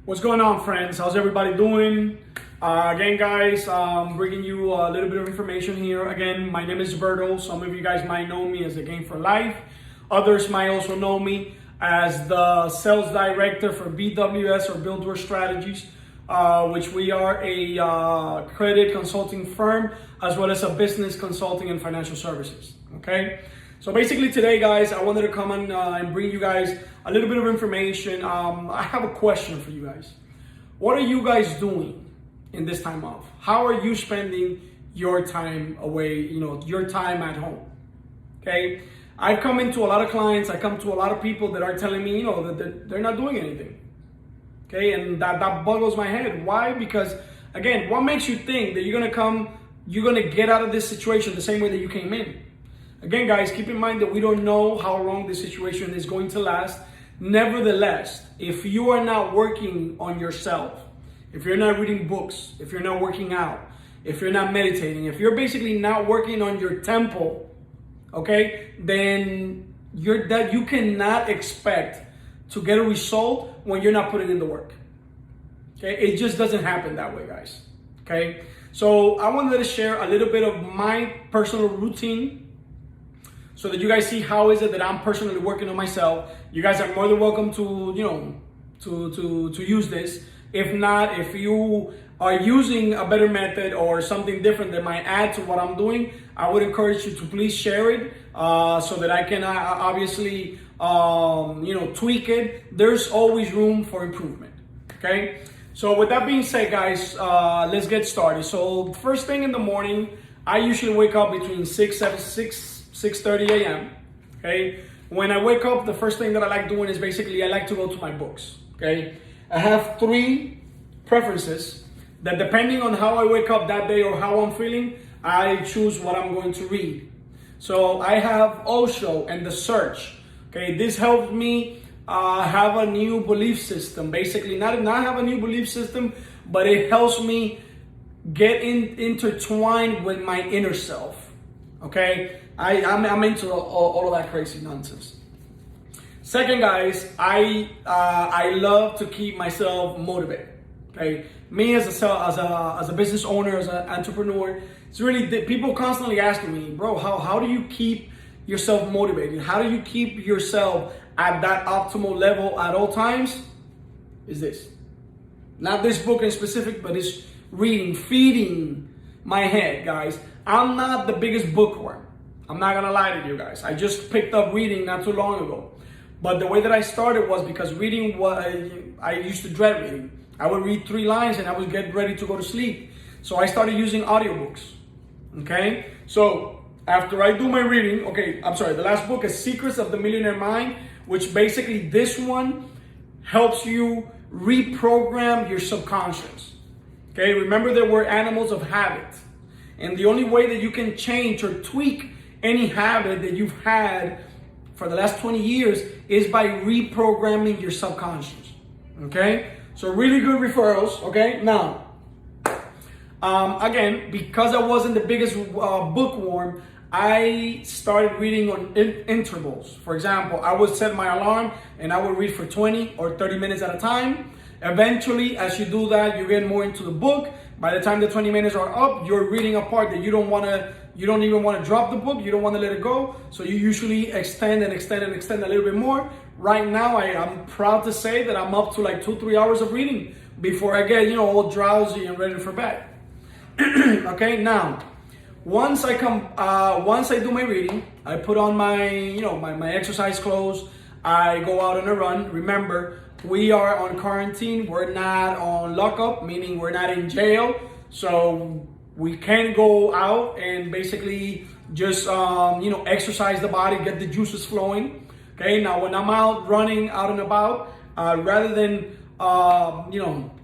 What's going on, friends? How's everybody doing? Again, guys, bringing you a little bit of information here. Again, my name is Alberto. Some of you guys might know me as a Game for Life. Others might also know me as the sales director for BWS or Build Door Strategies, which we are a credit consulting firm as well as a business consulting and financial services. Okay. So basically today, guys, I wanted to come and bring you guys a little bit of information. I have a question for you guys. What are you guys doing in this time off? How are you spending your time away, your time at home? Okay. I've come into a lot of clients. I come to a lot of people that are telling me, that they're not doing anything. Okay. And that boggles my head. Why? Because again, what makes you think that you're going to get out of this situation the same way that you came in? Again, guys, keep in mind that we don't know how long this situation is going to last. Nevertheless, if you are not working on yourself, if you're not reading books, if you're not working out, if you're not meditating, if you're basically not working on your tempo, okay, then you cannot expect to get a result when you're not putting in the work. Okay, it just doesn't happen that way, guys. Okay, so I wanted to share a little bit of my personal routine, so that you guys see how is it that I'm personally working on myself. You guys are more than welcome to, to use this. If not, if you are using a better method or something different that might add to what I'm doing, I would encourage you to please share it so that I can obviously, tweak it. There's always room for improvement, okay? So with that being said, guys, let's get started. So first thing in the morning, I usually wake up between 6:30 a.m. Okay, when I wake up, the first thing that I like doing is basically I like to go to my books. Okay, I have three preferences that depending on how I wake up that day or how I'm feeling, I choose what I'm going to read. So I have Osho and The Search. Okay, this helps me have a new belief system. Basically, not have a new belief system, but it helps me get intertwined with my inner self. Okay, I'm into all of that crazy nonsense. Second, guys, I love to keep myself motivated. Okay, me as a business owner, as an entrepreneur, it's really people constantly asking me, bro, how do you keep yourself motivated? How do you keep yourself at that optimal level at all times? Is this not this book in specific, but it's reading, feeding my head, guys. I'm not the biggest bookworm. I'm not gonna lie to you guys. I just picked up reading not too long ago. But the way that I started was because reading I used to dread reading. I would read 3 lines and I would get ready to go to sleep. So I started using audiobooks. Okay? So after I do my reading, the last book is Secrets of the Millionaire Mind, which basically this one helps you reprogram your subconscious. Okay? Remember that we're animals of habit. And the only way that you can change or tweak any habit that you've had for the last 20 years is by reprogramming your subconscious. Okay? So really good referrals. Okay? Now, again, because I wasn't the biggest bookworm, I started reading on intervals. For example, I would set my alarm and I would read for 20 or 30 minutes at a time. Eventually, as you do that, you get more into the book. By the time the 20 minutes are up, you're reading a part that you don't even want to drop the book. You don't want to let it go. So you usually extend a little bit more. Right now, I'm proud to say that I'm up to like 2-3 hours of reading before I get, all drowsy and ready for bed. Okay, now, once I do my reading, I put on my exercise clothes. I go out on a run. Remember, we are on quarantine. We're not on lockup, meaning we're not in jail. So we can go out and basically just, exercise the body, get the juices flowing. Okay, now when I'm out running out and about, rather than,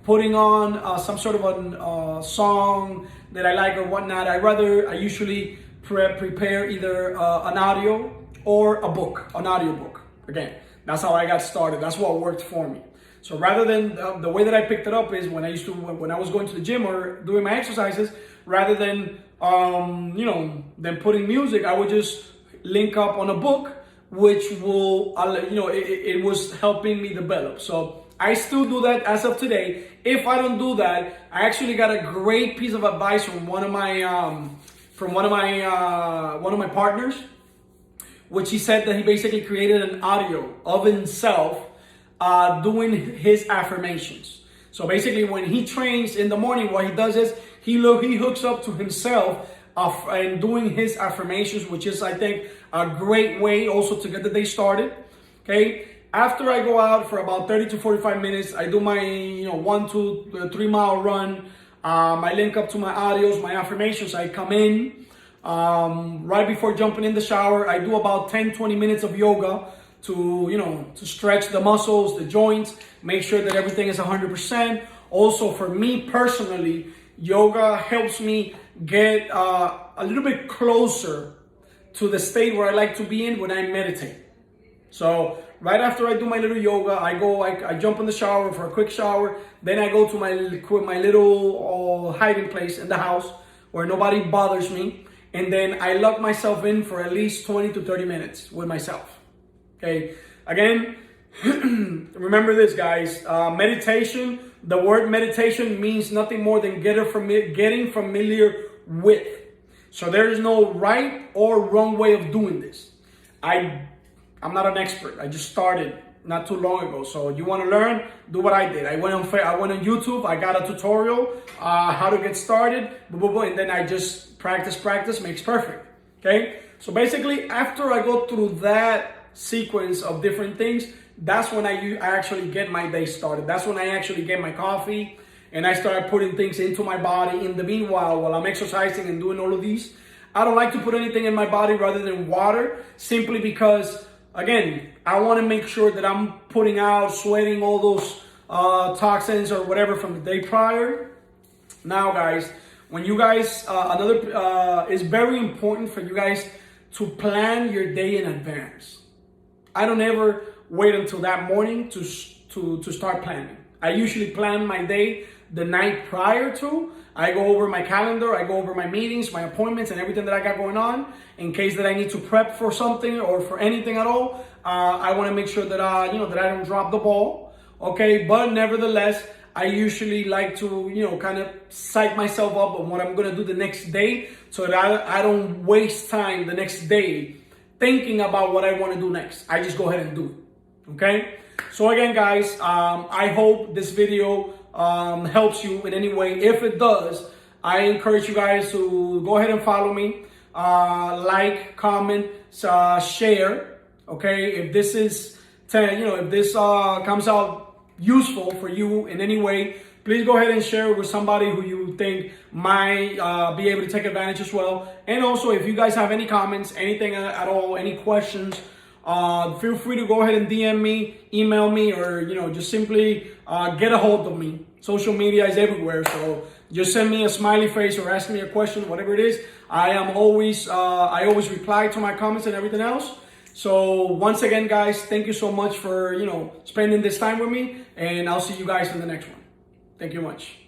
putting on some sort of a song that I like or whatnot, I usually prepare either an audio or an audiobook. Again, that's how I got started. That's what worked for me. So rather than the way that I picked it up is when I was going to the gym or doing my exercises, rather than than putting music, I would just link up on a book which will, it was helping me develop. So I still do that as of today. If I don't do that, I actually got a great piece of advice from one of my partners, which he said that he basically created an audio of himself doing his affirmations. So basically, when he trains in the morning, what he does is he hooks up to himself and doing his affirmations, which is, I think, a great way also to get the day started. Okay. After I go out for about 30 to 45 minutes, I do my 1, 2, 3 mile run. I link up to my audios, my affirmations. I come in right before jumping in the shower. I do about 10-20 minutes of yoga to stretch the muscles, the joints, make sure that everything is 100%. Also, for me personally, yoga helps me get a little bit closer to the state where I like to be in when I meditate. So right after I do my little yoga, I jump in the shower for a quick shower. Then I go to my little hiding place in the house where nobody bothers me. And then I lock myself in for at least 20 to 30 minutes with myself. Okay, again, remember this, guys. Meditation, the word meditation means nothing more than getting familiar with. So there is no right or wrong way of doing this. I'm not an expert. I just started not too long ago. So you want to learn, do what I did. I went on YouTube. I got a tutorial how to get started, and then I just practice makes perfect. Okay, so basically after I go through that sequence of different things, that's when I actually get my day started. That's when I actually get my coffee and I start putting things into my body. In the meanwhile, while I'm exercising and doing all of these, I don't like to put anything in my body rather than water, simply because, again, I want to make sure that I'm putting out, sweating all those toxins or whatever from the day prior. Now, guys, when you guys, it's very important for you guys to plan your day in advance. I don't ever wait until that morning to start planning. I usually plan my day the night prior to. I go over my calendar, I go over my meetings, my appointments, and everything that I got going on. In case that I need to prep for something or for anything at all, I want to make sure that that I don't drop the ball. Okay, but nevertheless, I usually like to kind of psych myself up on what I'm gonna do the next day, so that I don't waste time the next day thinking about what I want to do next. I just go ahead and do it. Okay, so again, guys, I hope this video helps you in any way. If it does, I encourage you guys to go ahead and follow me, like, comment, share. Okay, if this is if this comes out useful for you in any way, please go ahead and share it with somebody who you think might be able to take advantage as well. And also, if you guys have any comments, anything at all, any questions, feel free to go ahead and DM me, email me, or just simply get a hold of me. Social media is everywhere, so just send me a smiley face or ask me a question, whatever it is. I always reply to my comments and everything else. So once again, guys, thank you so much for spending this time with me, and I'll see you guys in the next one. Thank you much.